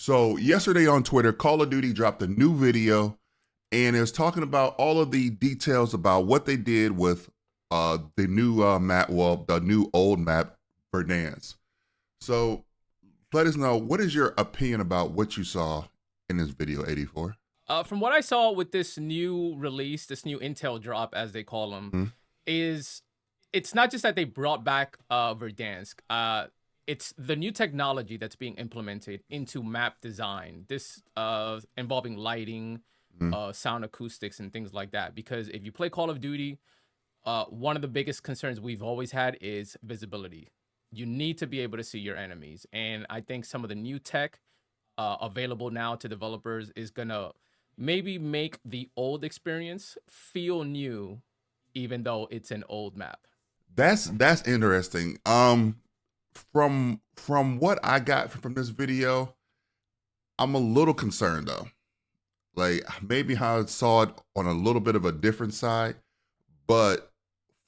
So yesterday on Twitter, Call of Duty dropped a new video, and it was talking about all of the details about what they did with the new map, well, the new old map, Verdansk. So let us know, what is your opinion about what you saw in this video, 84? From what I saw with this new release, this new Intel drop, as they call them, Hmm? is it's not just that they brought back Verdansk. It's the new technology that's being implemented into map design. This involving lighting, Hmm? sound acoustics, and things like that. Because if you play Call of Duty, one of the biggest concerns we've always had is visibility. You need to be able to see your enemies, and I think some of the new tech available now to developers is gonna maybe make the old experience feel new, even though it's an old map. That's interesting. From what I got from this video, I'm a little concerned though. Like maybe how I saw it on a little bit of a different side, but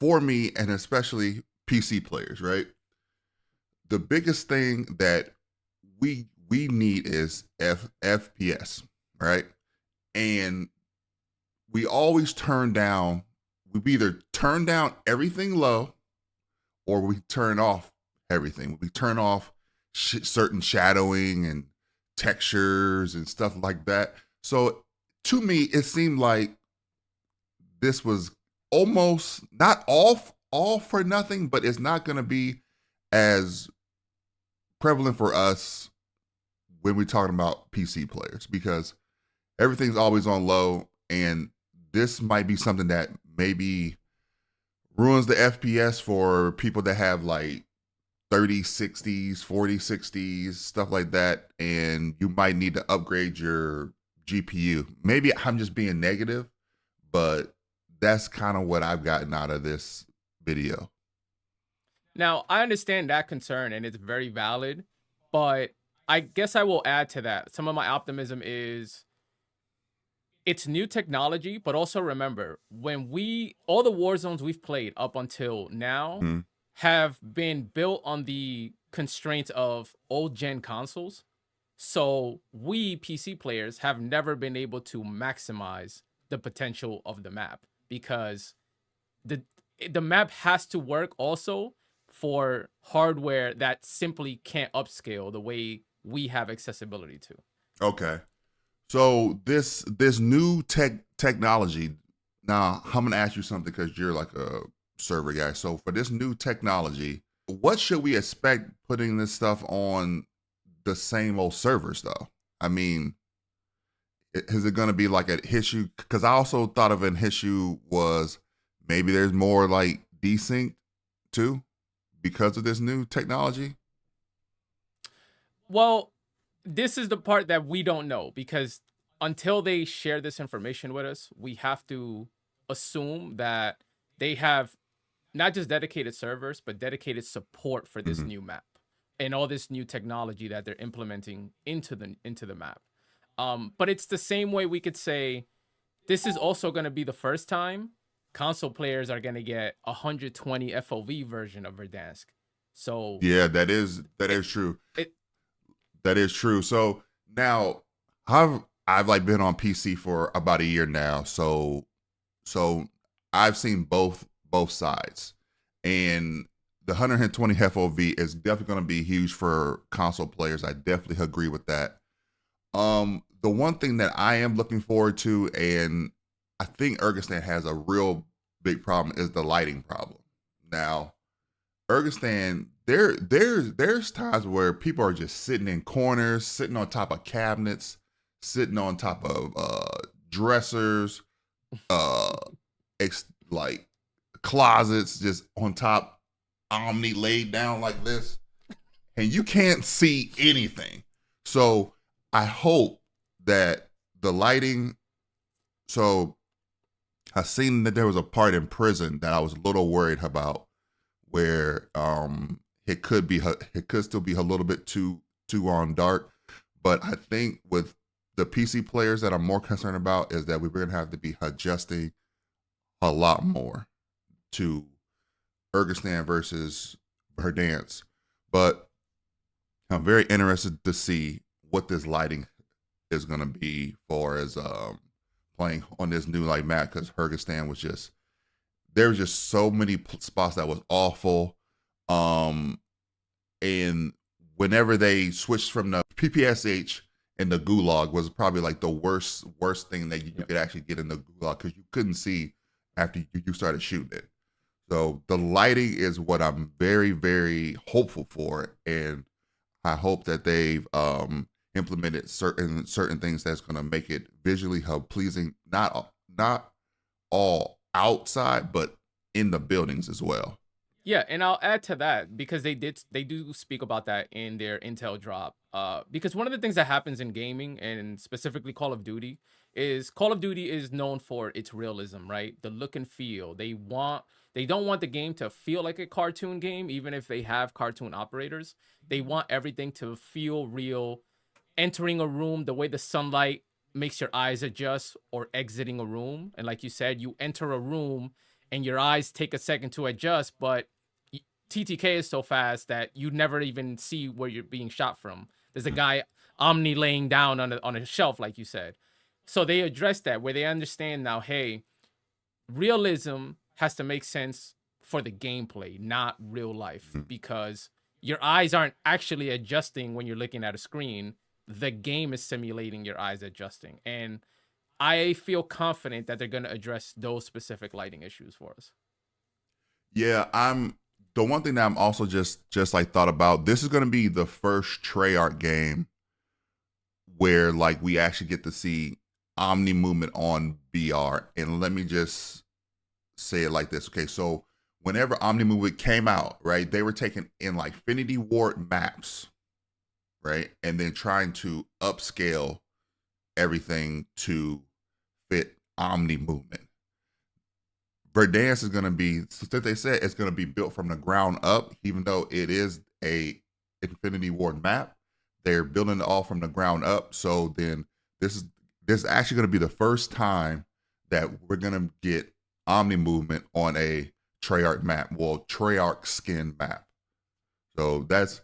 for me and especially PC players, right? The biggest thing that we need is FPS, right? And we always turn down. We either turn down everything low, or we turn off everything. We turn off certain shadowing and textures and stuff like that. So to me, it seemed like this was almost not all for nothing, but it's not going to be as prevalent for us when we're talking about PC players, because everything's always on low, and this might be something that maybe ruins the FPS for people that have like 30 60s, 40 60s, stuff like that, and you might need to upgrade your GPU. Maybe I'm just being negative, but that's kind of what I've gotten out of this video. Now, I understand that concern and it's very valid, but I guess I will add to that. Some of my optimism is it's new technology, but also remember when all the war zones we've played up until now Hmm. have been built on the constraints of old gen consoles. So we PC players have never been able to maximize the potential of the map because the the map has to work also for hardware that simply can't upscale the way we have accessibility to. Okay. So this new technology. Now I'm gonna ask you something because you're like a server guy. So for this new technology, what should we expect putting this stuff on the same old servers though? I mean, is it gonna be like an issue? Because I also thought of an issue was maybe there's more like desync too because of this new technology. Well, this is the part that we don't know because until they share this information with us, we have to assume that they have not just dedicated servers, but dedicated support for this Hmm. new map and all this new technology that they're implementing into the map. But it's the same way we could say this is also going to be the first time console players are going to get 120 FOV version of Verdansk. So Yeah, that it, is true. it That is true. So now I've like been on PC for about a year now. So I've seen both sides. And the 120 FOV is definitely going to be huge for console players. I definitely agree with that. The one thing that I am looking forward to, and I think Ergistan has a real big problem, is the lighting problem. Now, Ergistan, there's times where people are just sitting in corners, sitting on top of cabinets, sitting on top of dressers, uh, like closets, just on top, Omni laid down like this, and you can't see anything. So I hope that the lighting. So I seen that there was a part in prison that I was a little worried about, where it could still be a little bit too on dark. But I think with the PC players that I'm more concerned about is that we're gonna have to be adjusting a lot more to Ergistan versus Verdansk. But I'm very interested to see what this lighting is gonna be for as playing on this new like map, because Kyrgyzstan was just, there was just so many spots that was awful. Um, and whenever they switched from the PPSH and the Gulag was probably like the worst thing that you Yep. could actually get in the Gulag, because you couldn't see after you started shooting it. So the lighting is what I'm very, very hopeful for, and I hope that they've implemented certain things that's going to make it visually pleasing. Not all outside, but in the buildings as well. Yeah, and I'll add to that because they do speak about that in their Intel drop. Because one of the things that happens in gaming and specifically Call of Duty is Call of Duty is known for its realism, right? The look and feel. They don't want the game to feel like a cartoon game, even if they have cartoon operators. They want everything to feel real. Entering a room, the way the sunlight makes your eyes adjust, or exiting a room. And like you said, you enter a room and your eyes take a second to adjust, but TTK is so fast that you never even see where you're being shot from. There's a guy Omni laying down on a shelf, like you said. So they address that where they understand now, hey, realism has to make sense for the gameplay, not real life, because your eyes aren't actually adjusting when you're looking at a screen. The game is simulating your eyes adjusting. And I feel confident that they're going to address those specific lighting issues for us. Yeah, I'm the one thing that I'm also just like thought about. This is going to be the first Treyarch game where like we actually get to see Omni movement on VR. And let me just say it like this. Okay, so whenever Omni movement came out, right, they were taking in like Infinity Ward maps, right, and then trying to upscale everything to fit Omni movement. Verdansk is going to be, since they said it's going to be built from the ground up, even though it is a Infinity Ward map, they're building it all from the ground up. So then this is actually going to be the first time that we're going to get Omni movement on a Treyarch map, well, Treyarch skin map. So that's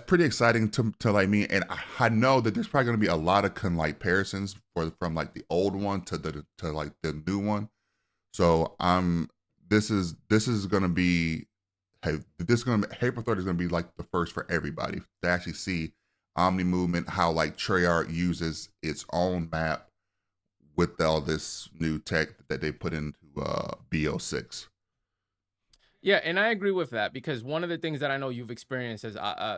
pretty exciting to like me, and I know that there's probably going to be a lot of comparisons from like the old one to like the new one. So this is gonna be, hey, April 3rd is gonna be like the first for everybody to actually see Omni movement, how like Treyarch uses its own map with all this new tech that they put into BO6. Yeah, and I agree with that because one of the things that I know you've experienced, as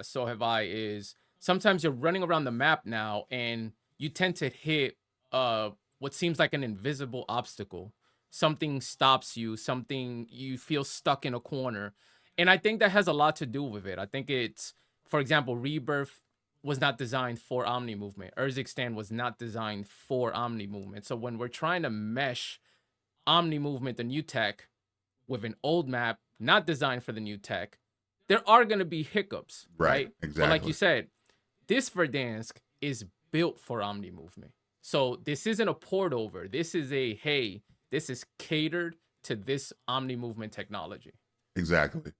so have I, is sometimes you're running around the map now and you tend to hit what seems like an invisible obstacle. Something stops you, something you feel stuck in a corner. And I think that has a lot to do with it. I think it's, for example, Rebirth was not designed for Omni movement. Urzikstan was not designed for Omni movement. So when we're trying to mesh Omni movement, the new tech, with an old map not designed for the new tech, there are going to be hiccups, Right, right? But like you exactly. said, this Verdansk is built for Omni movement. So this isn't a port over. This is hey, this is catered to this Omni movement technology. Exactly.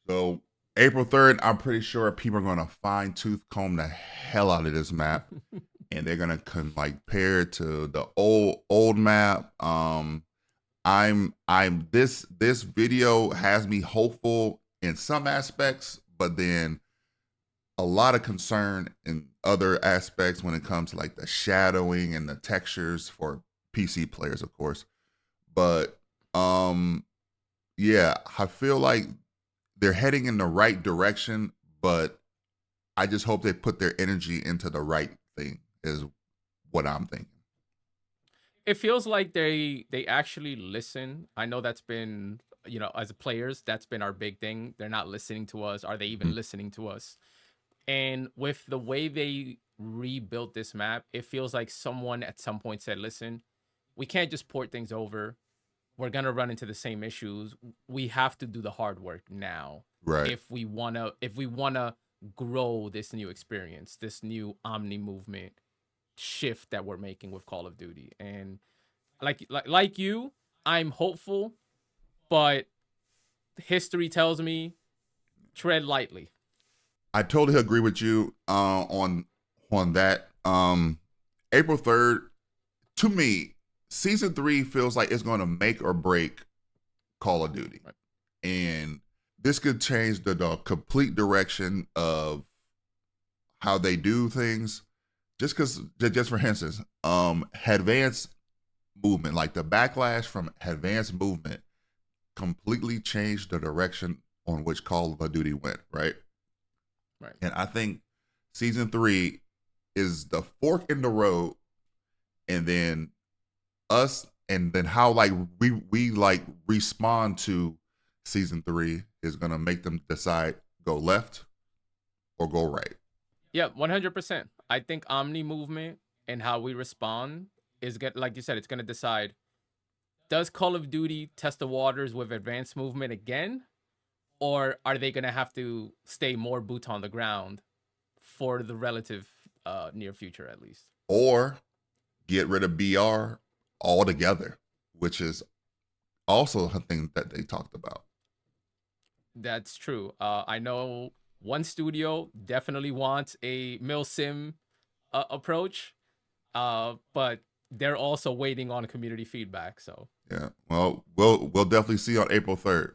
So April 3rd, I'm pretty sure people are gonna fine tooth comb the hell out of this map, and they're gonna compare it to the old map. I'm this video has me hopeful in some aspects, but then a lot of concern in other aspects when it comes to like the shadowing and the textures for PC players, of course. But yeah, I feel like they're heading in the right direction, but I just hope they put their energy into the right thing is what I'm thinking. It feels like they actually listen. I know that's been, as players, that's been our big thing. They're not listening to us. Are they even Mhm. listening to us? And with the way they rebuilt this map, it feels like someone at some point said, listen, we can't just port things over. We're going to run into the same issues. We have to do the hard work now Right. if we want to grow this new experience, this new Omni movement shift that we're making with Call of Duty. And like you, I'm hopeful, but history tells me tread lightly. I totally agree with you on on that. April 3rd, to me, season 3 feels like it's going to make or break Call of Duty. Right. And this could change the complete direction of how they do things. Just for instance, advanced movement, like the backlash from advanced movement completely changed the direction on which Call of Duty went, right? Right. And I think season 3 is the fork in the road, and then us, and then how like we like respond to season 3 is gonna make them decide go left or go right. Yeah, 100%. I think Omni movement and how we respond is like you said, it's gonna decide, does Call of Duty test the waters with advanced movement again? Or are they gonna have to stay more boots on the ground for the relative near future at least? Or get rid of BR altogether, which is also a thing that they talked about. That's true. I know one studio definitely wants a milsim approach, but they're also waiting on community feedback. So Yeah. Well, we'll definitely see on April 3rd.